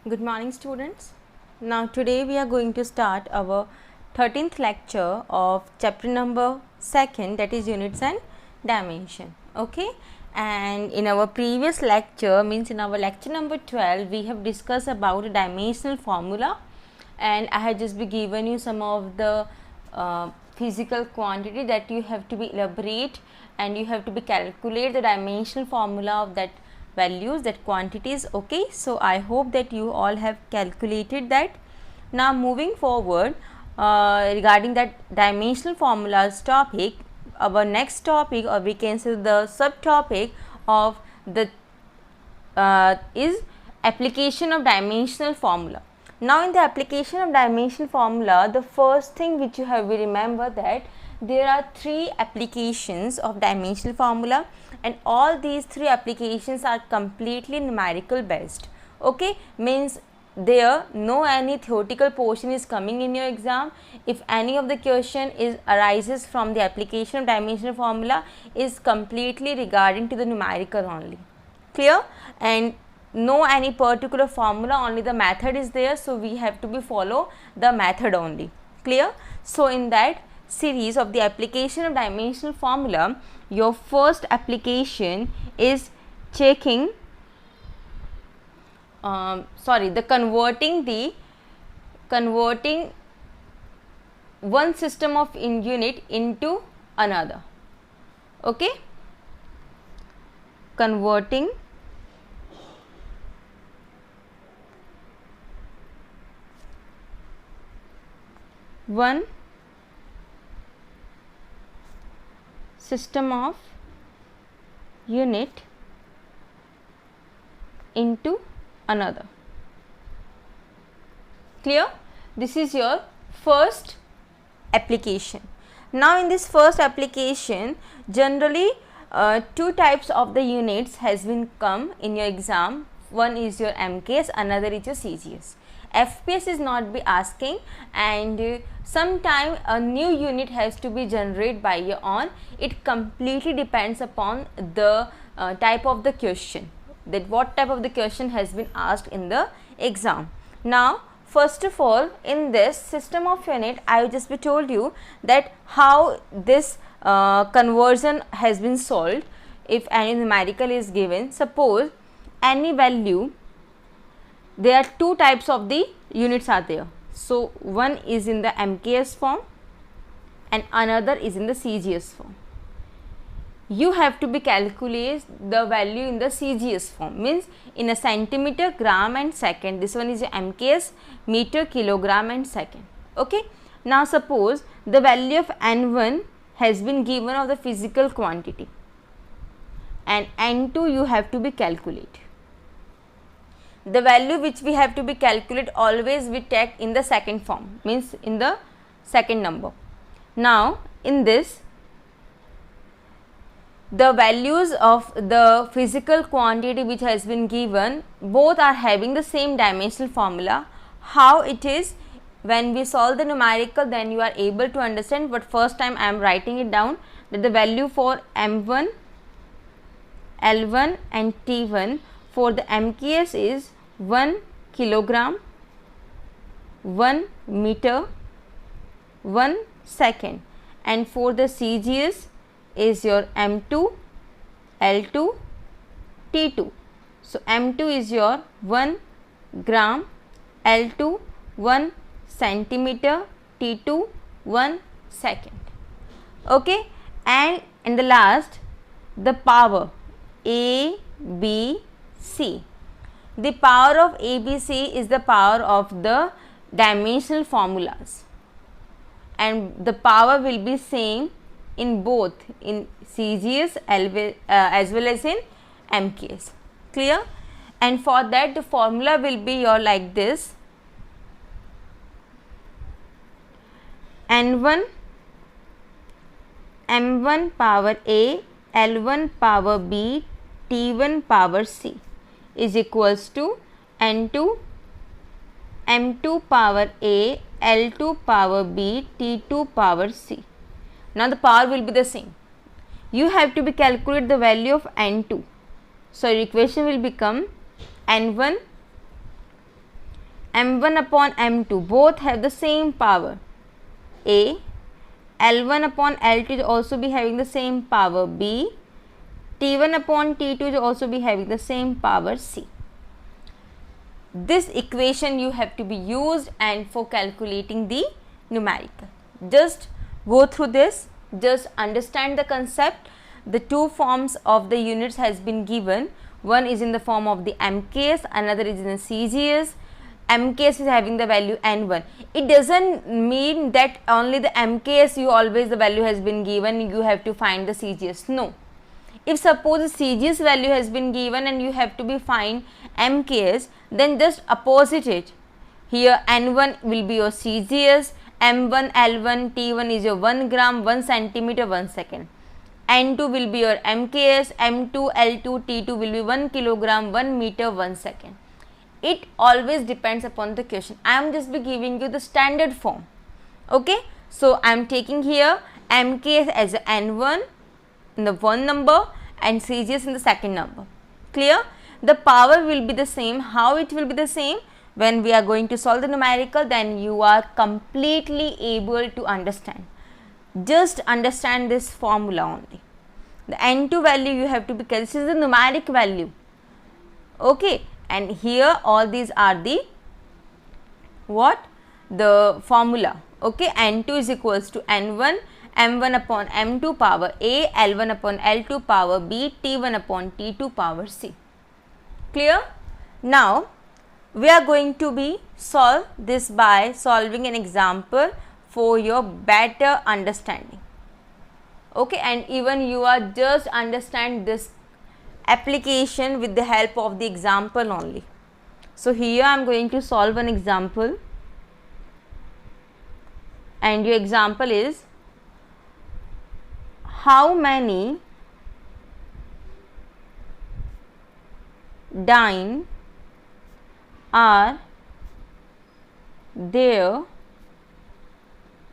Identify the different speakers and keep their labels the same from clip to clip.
Speaker 1: Good morning students. Now today we are going to start our 13th lecture of chapter number 2, that is units and dimension. Okay, and in our previous lecture, means in our lecture number 12, we have discussed about a dimensional formula, and I have just been given you some of the physical quantity that you have to be elaborate, and you have to be calculate the dimensional formula of that values, that quantities. Okay, so I hope that you all have calculated that. Now moving forward, regarding that dimensional formulas topic, our next topic, or we can say the subtopic of the is application of dimensional formula. Now in the application of dimensional formula, the first thing which you have to remember that there are 3 applications of dimensional formula, and all these 3 applications are completely numerical based. Okay, means there no any theoretical portion is coming in your exam. If any of the question arises from the application of dimensional formula, is completely regarding to the numerical only. Clear? And no any particular formula, only the method is there, so we have to be follow the method only. Clear? So in that series of the application of dimensional formula, your first application is checking converting one system of unit into another. Okay, converting one system of unit into another. Clear? This is your first application. Now in this first application, generally 2 types of the units has been come in your exam. One is your MKS, another is your CGS. FPS is not be asking, and sometime a new unit has to be generated by your own. It completely depends upon the type of the question, that what type of the question has been asked in the exam. Now first of all, in this system of unit, I will just be told you that how this conversion has been solved. If any numerical is given, suppose any value, there are 2 types of the units are there. So one is in the MKS form and another is in the CGS form. You have to be calculate the value in the CGS form, means in a centimeter, gram and second. This one is your MKS, meter, kilogram and second. Okay, now suppose the value of N1 has been given of the physical quantity, and N2 you have to be calculate. The value which we have to be calculate, always we take in the second form, means in the second number. Now in this, the values of the physical quantity which has been given, both are having the same dimensional formula. How it is, when we solve the numerical, then you are able to understand, but first time I am writing it down, that the value for M1, L1 and T1 for the MKS is 1 kilogram, 1 meter, 1 second, and for the CGS is your M2, L2, T2. So M2 is your 1 gram, L2 1 centimeter, T2 1 second. Okay, and in the last, the power A, B, C. The power of A, B, C is the power of the dimensional formulas, and the power will be same in both, in CGS as well as in MKS. Clear? And for that, the formula will be your like this: N1 M1 power A, L1 power B, T1 power C is equals to N2 M2 power A, L2 power B, T2 power C. Now the power will be the same. You have to be calculate the value of N2. So your equation will become N1 m1 upon m2 both have the same power A, L1 upon L2 is also be having the same power B, T1 upon T2 is also be having the same power C. This equation you have to be used and for calculating the numerical. Just go through this, just understand the concept. The two forms of the units has been given. One is in the form of the MKS, another is in the CGS. MKS is having the value N1. It doesn't mean that only the MKS you always the value has been given, you have to find the CGS. No. If suppose the CGS value has been given and you have to be find MKS, then just opposite it. Here N1 will be your CGS, M1, L1, T1 is your 1 gram, 1 centimeter, 1 second. N2 will be your MKS, M2, L2, T2 will be 1 kilogram, 1 meter, 1 second. It always depends upon the question. I am just be giving you the standard form. Okay. So, I am taking here MKS as N1 in the one number and CGS in the second number. Clear? The power will be the same. How it will be the same? When we are going to solve the numerical, then you are completely able to understand. Just understand this formula only. The N2 value you have to be, this is the numeric value. Okay. And here all these are the what? The formula. Okay. N2 is equals to N1, M1 upon M2 power A, L1 upon L2 power B, T1 upon T2 power C. Clear? Now, we are going to be solve this by solving an example for your better understanding. Okay, and even you are just understand this application with the help of the example only. So, here I am going to solve an example, and your example is how many dyne are there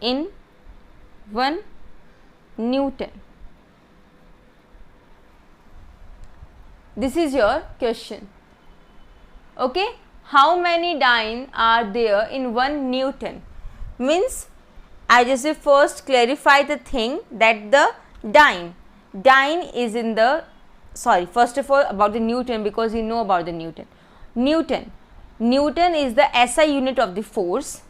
Speaker 1: in 1 Newton? This is your question. Okay, how many dyne are there in 1 Newton? Means I just will first clarify the thing that the dyne is in the, sorry, first of all about the Newton, because you know about the Newton. Newton is the SI unit of the force.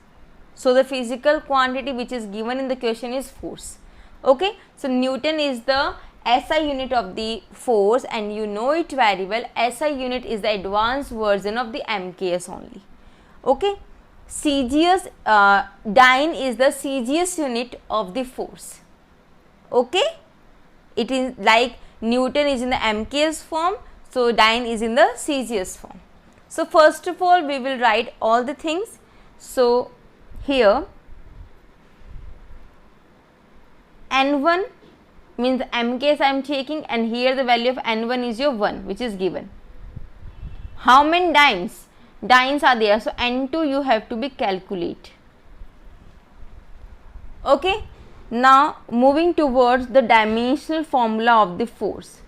Speaker 1: So, the physical quantity which is given in the question is force. Okay. So, Newton is the SI unit of the force, and you know it very well. SI unit is the advanced version of the MKS only. Okay. CGS, dyne is the CGS unit of the force. Okay. It is like Newton is in the MKS form, so dyne is in the CGS form. So, first of all we will write all the things. So, here N1 means MKS I am taking, and here the value of N1 is your 1 which is given. How many dynes? Dynes are there, so N2 you have to be calculate. Okay. Now, moving towards the dimensional formula of the force.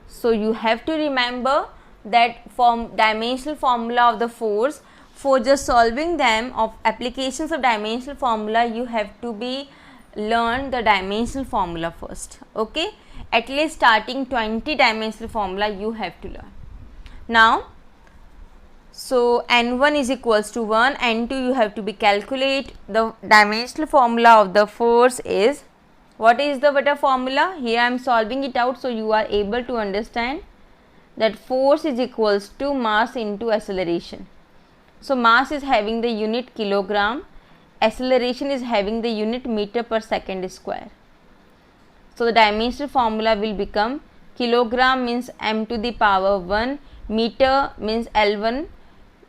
Speaker 1: So, you have to remember that dimensional formula of the force. For just solving them of applications of dimensional formula, you have to be learn the dimensional formula first. Okay. At least starting 20 dimensional formula you have to learn. Now, so N1 is equals to 1, N2 you have to be calculate. The dimensional formula of the force is, what is the better formula? Here I am solving it out, so you are able to understand that force is equals to mass into acceleration. So, mass is having the unit kilogram, acceleration is having the unit meter per second square. So, the dimensional formula will become kilogram means m to the power 1, meter means L1,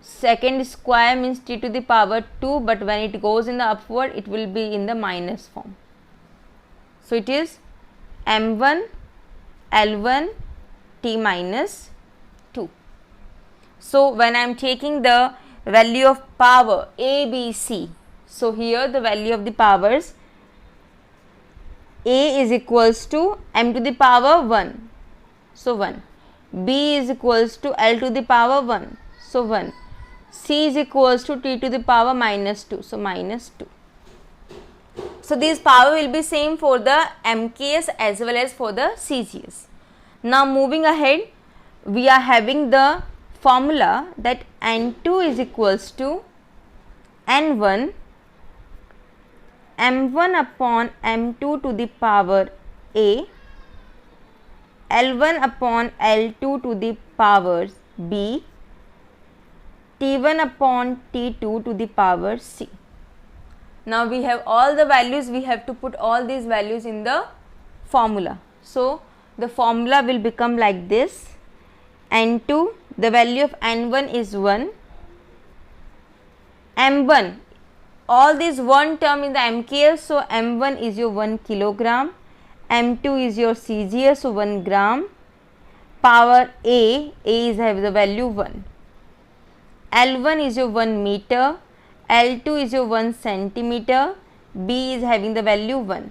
Speaker 1: second square means t to the power 2, but when it goes in the upward it will be in the minus form. So, it is m1 L1 t minus 2. So, when I am taking the value of power A, B, C, so here the value of the powers, A is equals to m to the power 1, so 1, B is equals to L to the power 1, so 1, C is equals to T to the power minus 2. So minus 2. So this power will be same for the MKS as well as for the CGS. Now moving ahead, we are having the formula that N2 is equals to N1 M1 upon M2 to the power A, L1 upon L2 to the power B, T1 upon T2 to the power C. Now we have all the values, we have to put all these values in the formula. So the formula will become like this. N2, the value of N1 is 1, M1, all this one term in the MKS, so M1 is your 1 kilogram, M2 is your CGS, so 1 gram, power A is have the value 1, L1 is your 1 meter, L2 is your 1 centimeter, B is having the value 1,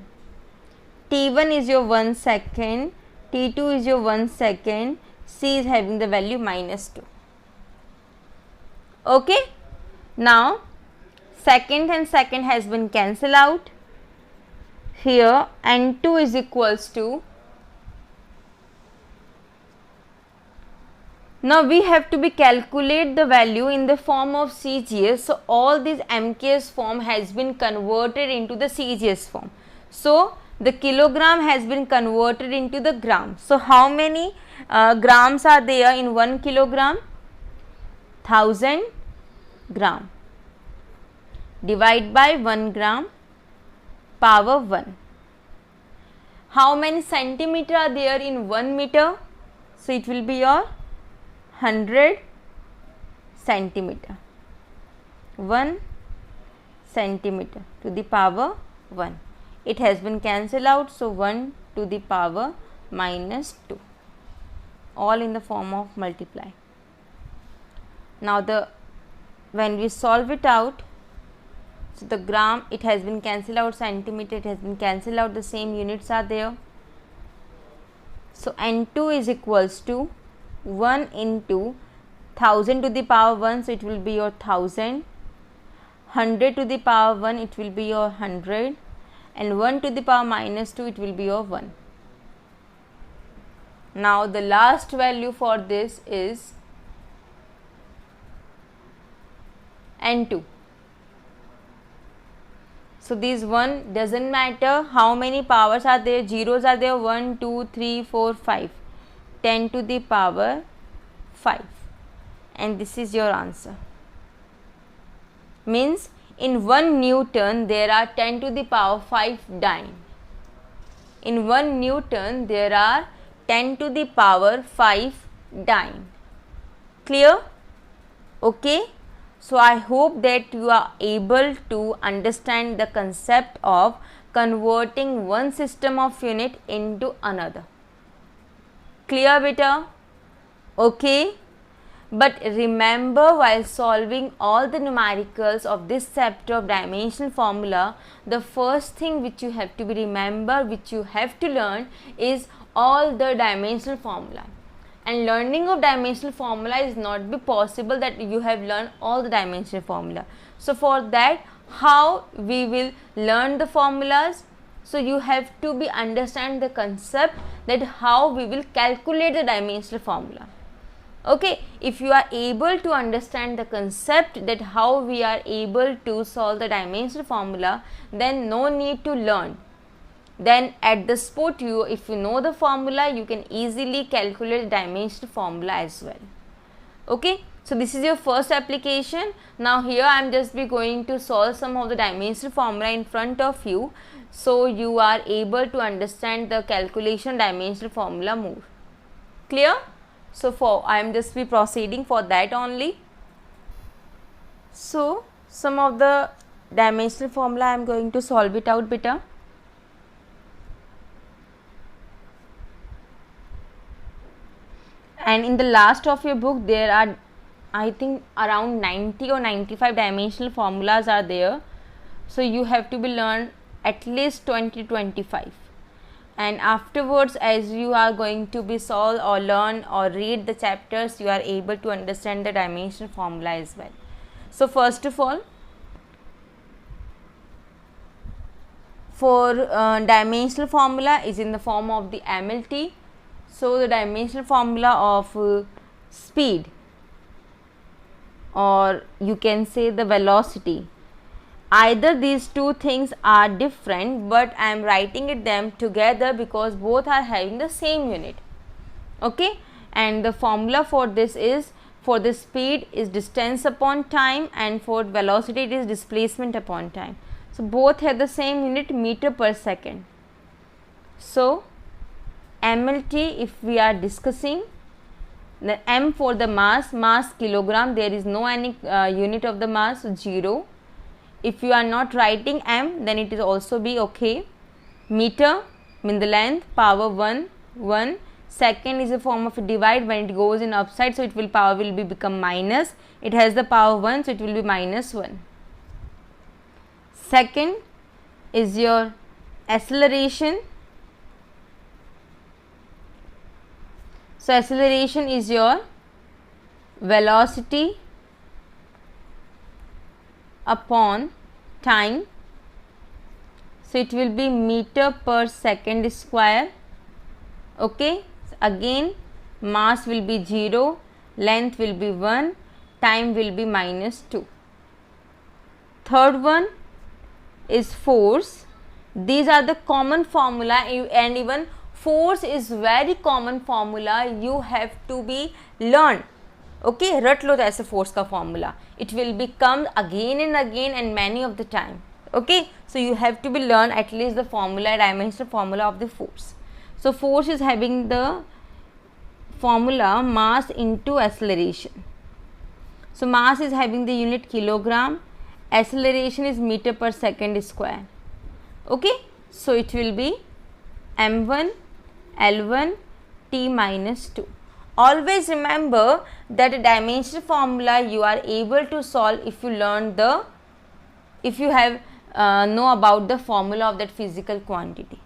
Speaker 1: T1 is your 1 second, T2 is your 1 second, C is having the value minus 2. Okay. Now second and second has been cancelled out. Here N2 is equals to, now we have to be calculate the value in the form of CGS. So all this MKS form has been converted into the CGS form. So the kilogram has been converted into the gram. So how many grams are there in 1 kilogram? 1000 gram. Divide by 1 gram, power 1. How many centimeter are there in 1 meter? So it will be your 100 centimeter. 1 centimeter to the power 1. It has been cancelled out, so 1 to the power minus 2, all in the form of multiply. Now when we solve it out, so the gram, it has been cancelled out, centimeter, it has been cancelled out, the same units are there. So N2 is equals to 1 into 1000 to the power 1, so it will be your 1000, 100 to the power 1, it will be your 100, and 1 to the power minus 2, it will be your 1. Now the last value for this is N2. So this one doesn't matter how many powers are there, zeros are there, 1, 2, 3, 4, 5, 10 to the power 5, and this is your answer. Means in 1 Newton there are 10 to the power 5 dyne. In 1 Newton there are 10 to the power 5 dyne. Clear? Okay. So I hope that you are able to understand the concept of converting one system of unit into another. Clear beta? Okay. But remember, while solving all the numericals of this chapter of dimensional formula, the first thing which you have to be remember, which you have to learn, is all the dimensional formula. And learning of dimensional formula is not be possible that you have learned all the dimensional formula. So for that, how we will learn the formulas? So you have to be understand the concept that how we will calculate the dimensional formula. Okay, if you are able to understand the concept that how we are able to solve the dimensional formula, then no need to learn. Then at the spot, if you know the formula, you can easily calculate the dimensional formula as well. Okay, so this is your first application. Now here I am just be going to solve some of the dimensional formula in front of you, so you are able to understand the calculation dimensional formula more. Clear? So I am just be proceeding for that only. So some of the dimensional formula I am going to solve it out beta. And in the last of your book there are, I think, around 90 or 95 dimensional formulas are there. So you have to be learned at least 20-25. And afterwards, as you are going to be solve or learn or read the chapters, you are able to understand the dimensional formula as well. So first of all, for dimensional formula is in the form of the MLT. So the dimensional formula of speed, or you can say the velocity, either these two things are different, but I am writing it them together because both are having the same unit. Okay, and the formula for this is, for the speed is distance upon time, and for velocity it is displacement upon time. So both have the same unit, meter per second. So MLT, if we are discussing, the M for the mass kilogram, there is no any unit of the mass, 0. If you are not writing M, then it is also be okay. Meter mean the length, power 1. Second is a form of a divide, when it goes in upside, so it will power will be become minus. It has the power 1, so it will be -1. Second is your acceleration. So acceleration is your velocity upon time. So it will be meter per second square. Okay, so again mass will be 0, length will be 1, time will be -2. Third one is force. These are the common formula, and even force is very common formula, you have to be learn. Okay, रट लो ऐसे force का formula, it will become again and again and many of the time. Okay, so you have to be learn at least the formula, dimensional formula of the force. So force is having the formula mass into acceleration. So mass is having the unit kilogram, acceleration is meter per second square. Okay, so it will be m1 L1 t minus 2. Always remember that a dimensional formula you are able to solve if you learn the, if you have know about the formula of that physical quantity.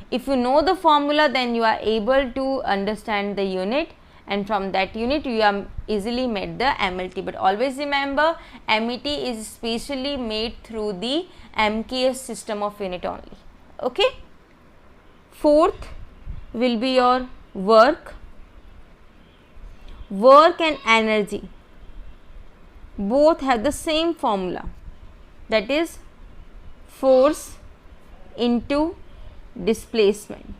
Speaker 1: If you know the formula, then you are able to understand the unit, and from that unit you are easily made the MLT. But always remember, MET is specially made through the MKS system of unit only. Okay. Fourth will be your work. Work and energy both have the same formula, that is force into displacement.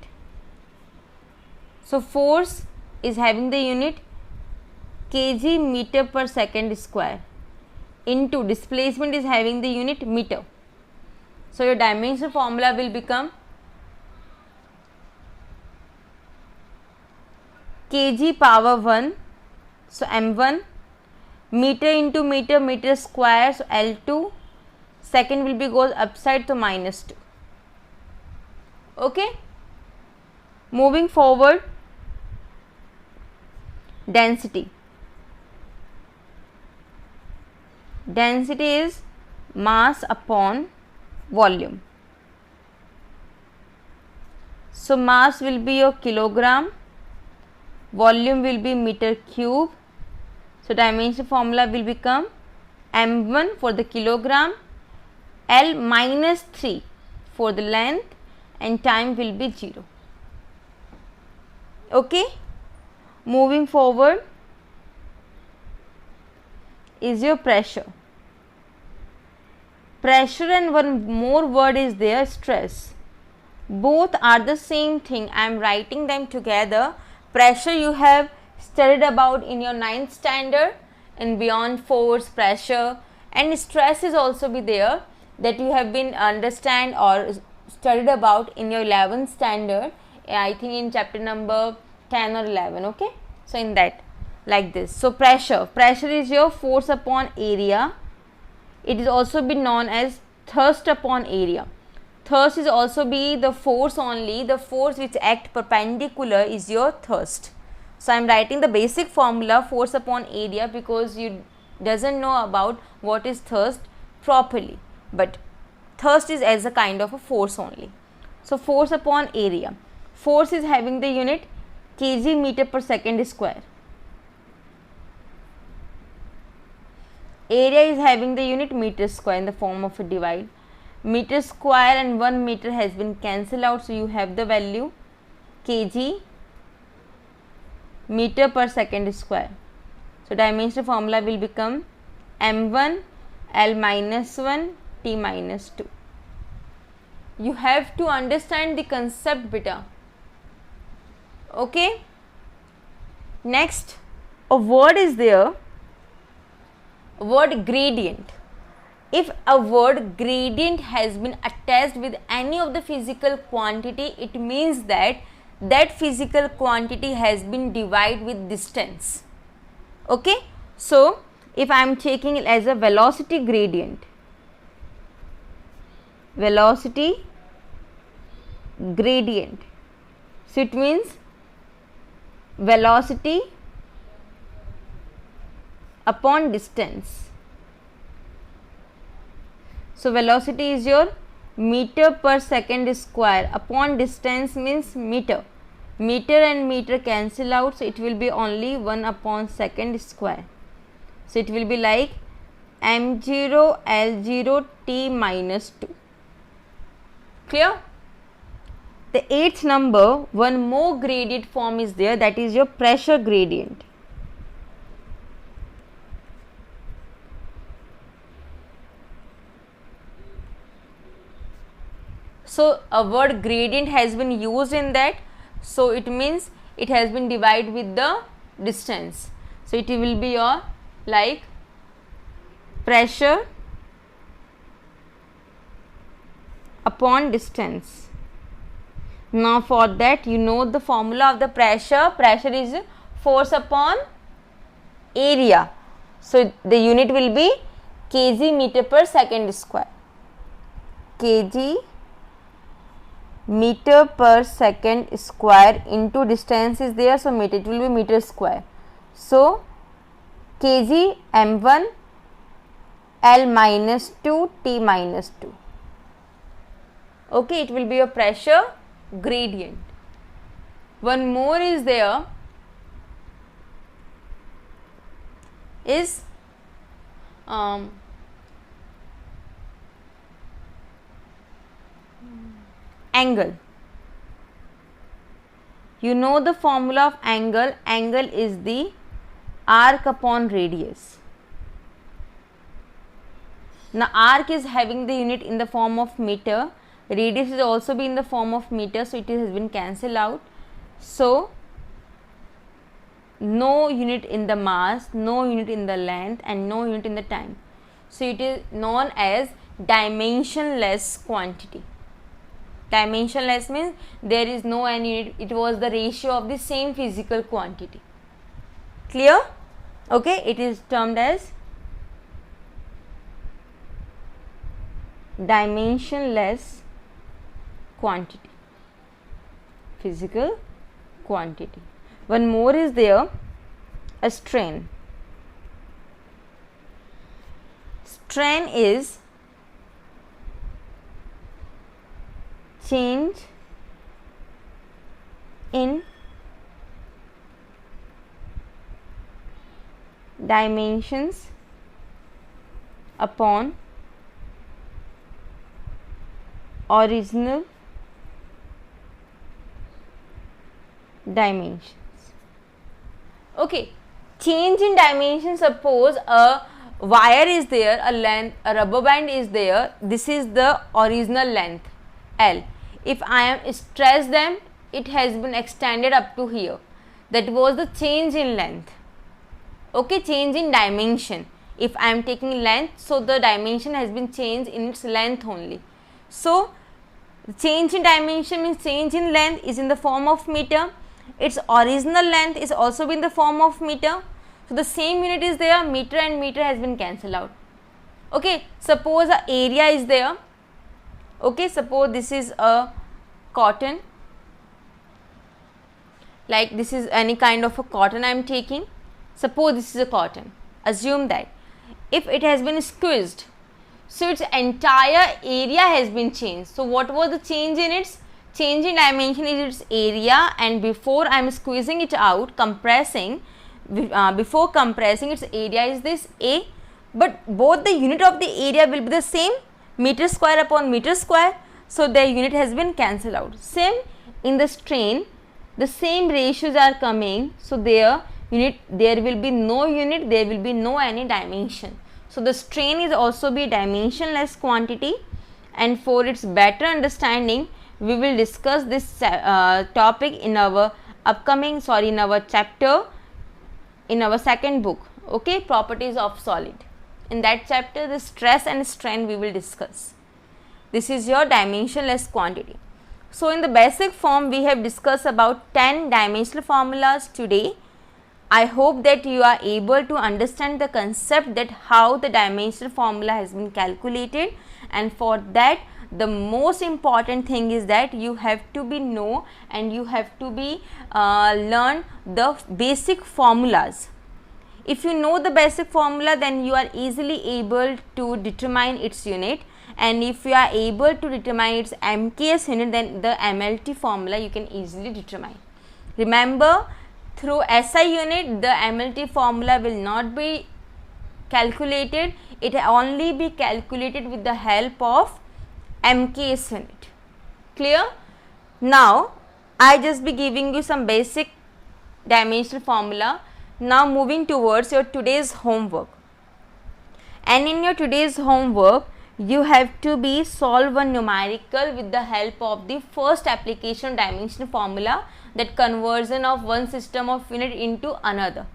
Speaker 1: So force is having the unit kg meter per second square, into displacement is having the unit meter. So your dimensional formula will become kg power 1, so m1, meter into meter, meter square, so L2, second will be goes upside to -2. Okay. Moving forward, density. Density is mass upon volume. So mass will be your kilogram, volume will be meter cube. So dimensional formula will become m1 for the kilogram, L minus 3 for the length, and time will be 0. Okay. Moving forward is your pressure. Pressure and one more word is there, stress. Both are the same thing. I am writing them together. Pressure you have studied about in your 9th standard, and beyond force, pressure, and stress is also be there, that you have been understand or studied about in your 11th standard, I think in chapter number 10 or 11. Okay, so in that, like this. So pressure is your force upon area. It is also be known as thrust upon area. Thrust is also be the force only, the force which act perpendicular is your thrust. So I am writing the basic formula force upon area because you doesn't know about what is thrust properly, but thrust is as a kind of a force only. So force upon area. Force is having the unit kg meter per second square. area is having the unit meter square in the form of a divide. Meter square and 1 meter has been cancelled out, so you have the value kg meter per second square. So dimensional formula will become m1 L minus 1 T minus 2. You have to understand the concept beta. Okay. Next, a word is there, word gradient. If a word gradient has been attached with any of the physical quantity, it means that that physical quantity has been divided with distance. Okay. So if I am taking it as a velocity gradient, velocity gradient, so it means velocity upon distance. So velocity is your meter per second square upon distance means meter. Meter and meter cancel out, so it will be only 1 upon second square. So it will be like m0 L0 T minus 2. Clear? The 8th number, one more gradient form is there, that is your pressure gradient. So a word gradient has been used in that, so it means it has been divided with the distance. So it will be your like pressure upon distance. Now for that, you know the formula of the pressure. Pressure is force upon area. So the unit will be kg meter per second square. Kg meter per second square into distance is there, so meter, it will be meter square. So kg m1 L minus 2 T minus 2. Okay, it will be a pressure gradient. One more is there, is angle. You know the formula of angle. Angle is the arc upon radius. Now arc is having the unit in the form of meter, radius is also be in the form of meter, so it has been cancelled out. So no unit in the mass, no unit in the length, and no unit in the time. So it is known as dimensionless quantity. Dimensionless means there is no any unit, it was the ratio of the same physical quantity. Clear? Okay, it is termed as dimensionless quantity, physical quantity. One more is there, a strain. Strain is change in dimensions upon original dimensions. Okay, change in dimension. Suppose a wire is there, a length, a rubber band is there, this is the original length L. If I am stretch them, it has been extended up to here, that was the change in length. Okay, change in dimension. If I am taking length, so the dimension has been changed in its length only. So change in dimension means change in length is in the form of meter, its original length is also in the form of meter. So the same unit is there, meter and meter has been cancelled out. Okay, suppose a area is there. Okay, suppose this is a cotton, like this is any kind of a cotton I am taking. Suppose this is a cotton, assume that if it has been squeezed, so its entire area has been changed. So what was the change in its? Change in dimension is its area, and before I am squeezing it out, compressing, before compressing, its area is this A. but both the unit of the area will be the same, meter square upon meter square. So their unit has been cancelled out. Same in the strain, the same ratios are coming, so there will be no unit, there will be no any dimension. So the strain is also be dimensionless quantity, and for its better understanding we will discuss this topic in our upcoming, in our chapter, in our second book, okay, properties of solid. In that chapter the stress and strain we will discuss. This is your dimensionless quantity. So in the basic form we have discussed about 10 dimensional formulas today. I hope that you are able to understand the concept that how the dimensional formula has been calculated, and for that the most important thing is that you have to be know and you have to be learn the basic formulas. If you know the basic formula, then you are easily able to determine its unit, and if you are able to determine its MKS unit, then the MLT formula you can easily determine. Remember, through SI unit the MLT formula will not be calculated, it only be calculated with the help of MKS unit. Clear? Now I just be giving you some basic dimensional formula. Now moving towards your today's homework, and in your today's homework you have to be solve one numerical with the help of the first application dimensional formula, that conversion of one system of unit into another,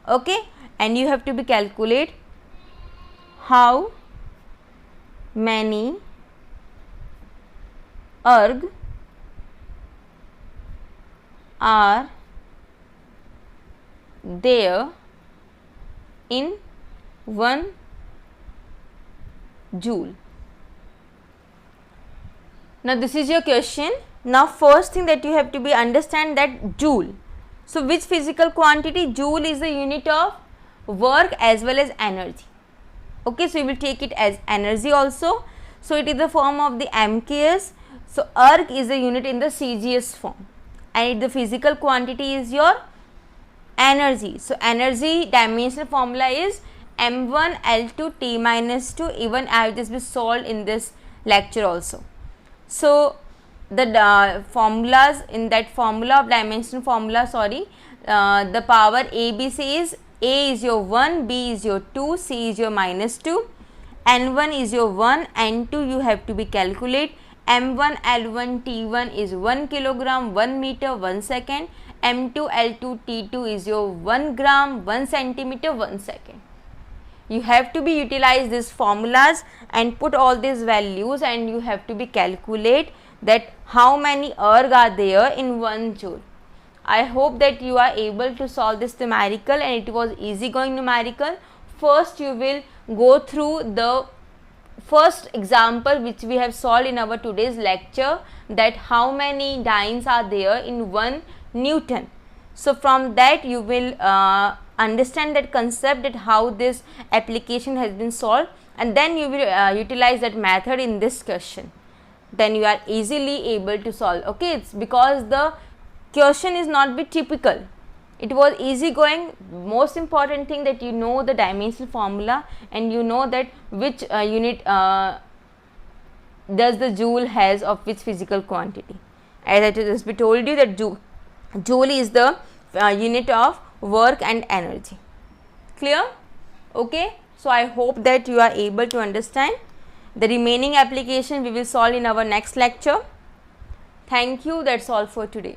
Speaker 1: okay, and you have to be calculate how many erg are there in 1 joule. Now this is your question. Now first thing that you have to be understand that joule. So which physical quantity? Joule is the unit of work as well as energy. Okay, so you will take it as energy also. So it is the form of the MKS. So erg is the unit in the CGS form, and the physical quantity is your energy. So energy dimensional formula is m1 L2 T minus 2. Even I have just been solved in this lecture also. So the formulas in that formula of dimensional formula, the power ABC is A is your 1, B is your 2, C is your minus 2, N1 is your 1, N2 you have to be calculate. M1 L1 T1 is 1 kilogram 1 meter 1 second. M2 L2 T2 is your 1 gram 1 centimeter 1 second. You have to be utilize these formulas and put all these values, and you have to be calculate that how many erg are there in 1 joule. I hope that you are able to solve this numerical, and it was easy going numerical. First you will go through the first example which we have solved in our today's lecture, that how many dynes are there in 1 Newton. So from that you will understand that concept, that how this application has been solved, and then you will utilize that method in this question. Then you are easily able to solve. Okay, it's because the question is not be typical, it was easy going. Most important thing that you know the dimensional formula, and you know that which unit does the joule has of which physical quantity. As I just told you that joule is the unit of work and energy. Clear? Okay, so I hope that you are able to understand. The remaining application we will solve in our next lecture. Thank you. That's all for today.